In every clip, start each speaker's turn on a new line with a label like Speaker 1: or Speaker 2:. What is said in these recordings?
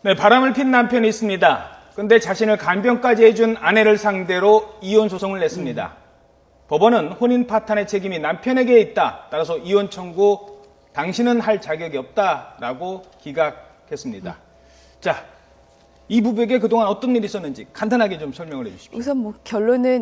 Speaker 1: 네, 바람을 핀 남편이 있습니다. 근데 자신을 간병까지 해준 아내를 상대로 이혼 소송을 냈습니다. 법원은 혼인 파탄의 책임이 남편에게 있다. 따라서 이혼 청구 당신은 할 자격이 없다라고 기각했습니다. 자, 이 부부에게 그동안 어떤 일이 있었는지 간단하게 좀 설명을 해주십시오.
Speaker 2: 우선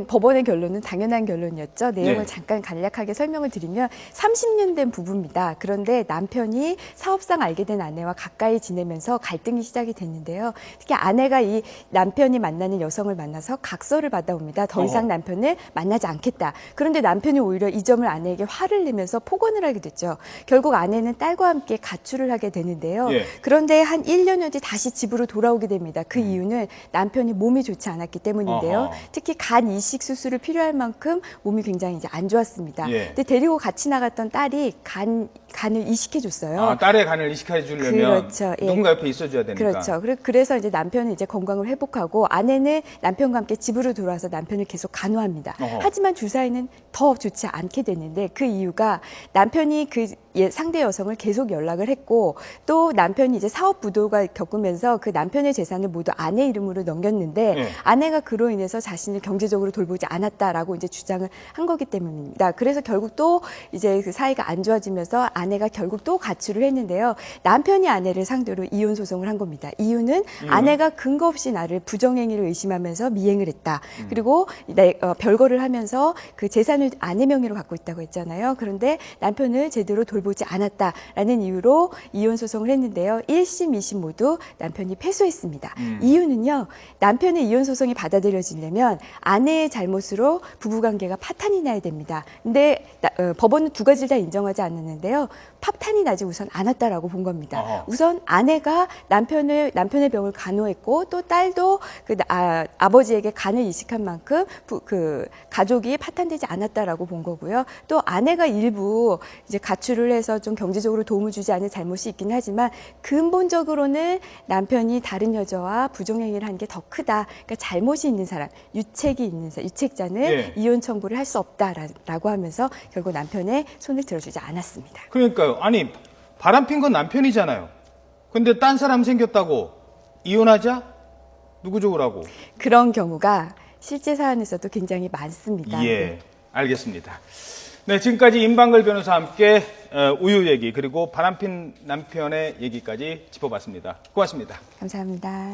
Speaker 2: 법원의 결론은 당연한 결론이었죠. 내용을
Speaker 1: 네.
Speaker 2: 잠깐 간략하게 설명을 드리면 30년 된 부부입니다. 그런데 남편이 사업상 알게 된 아내와 가까이 지내면서 갈등이 시작이 됐는데요. 특히 아내가 이 남편이 만나는 여성을 만나서 각서를 받아옵니다. 더 이상 남편을 만나지 않겠다. 그런데 남편이 오히려 이 점을 아내에게 화를 내면서 폭언을 하게 됐죠. 결국 아내는 딸과 함께 가출을 하게 되는데요.
Speaker 1: 예.
Speaker 2: 그런데 한 1년여 뒤 다시 집으로 돌아오게 됩니다. 그 이유는 남편이 몸이 좋지 않았기 때문인데요.
Speaker 1: 어허.
Speaker 2: 특히 간 이식 수술을 필요할 만큼 몸이 굉장히 이제 안 좋았습니다.
Speaker 1: 예.
Speaker 2: 근데 데리고 같이 나갔던 딸이 간을 이식해 줬어요.
Speaker 1: 아, 딸의 간을 이식해 주려면
Speaker 2: 그렇죠. 예.
Speaker 1: 누군가 옆에 있어줘야 되니까.
Speaker 2: 그렇죠. 그래서 이제 남편은 이제 건강을 회복하고 아내는 남편과 함께 집으로 돌아와서 남편을 계속 간호합니다.
Speaker 1: 어허.
Speaker 2: 하지만 주사위는 더 좋지 않게 됐는데 그 이유가 남편이 그 상대 여성을 계속 연락을 했고 또 남편이 이제 사업 부도가 겪으면서 그 남편의 재산을 모두 아내 이름으로 넘겼는데
Speaker 1: 네.
Speaker 2: 아내가 그로 인해서 자신을 경제적으로 돌보지 않았다라고 이제 주장을 한 거기 때문입니다. 그래서 결국 또 이제 그 사이가 안 좋아지면서 아내가 결국 또 가출을 했는데요. 남편이 아내를 상대로 이혼 소송을 한 겁니다. 이유는 아내가 근거 없이 나를 부정행위를 의심하면서 미행을 했다. 그리고 별거를 하면서 그 재산을 아내 명의로 갖고 있다고 했잖아요. 그런데 남편을 제대로 돌보지 않았다라는 이유로 이혼 소송을 했는데요. 1심, 2심 모두 남편이 패소했습니다. 이유는요. 남편의 이혼 소송이 받아들여지려면 아내의 잘못으로 부부관계가 파탄이 나야 됩니다. 근데 법원은 두 가지를 다 인정하지 않았는데요. 파탄이 나지 우선 않았다라고 본 겁니다.
Speaker 1: 어허.
Speaker 2: 우선 아내가 남편의 병을 간호했고 또 딸도 아버지에게 간을 이식한 만큼 그 가족이 파탄되지 않았다라고 본 거고요. 또 아내가 일부 이제 가출을 해서 좀 경제적으로 도움을 주지 않은 잘못이 있긴 하지만 근본적으로는 남편이 다른 여자와 부정행위를 한 게 더 크다. 그러니까 잘못이 있는 사람, 유책이 있는 사람, 유책자는
Speaker 1: 예.
Speaker 2: 이혼 청구를 할 수 없다라고 하면서 결국 남편의 손을 들어주지 않았습니다.
Speaker 1: 그러니까요. 아니, 바람 핀 건 남편이잖아요. 근데 딴 사람 생겼다고 이혼하자? 누구 좋으라고?
Speaker 2: 그런 경우가 실제 사안에서도 굉장히 많습니다.
Speaker 1: 예, 알겠습니다. 네, 지금까지 임방글 변호사와 함께 우유 얘기 그리고 바람핀 남편의 얘기까지 짚어봤습니다. 고맙습니다.
Speaker 2: 감사합니다.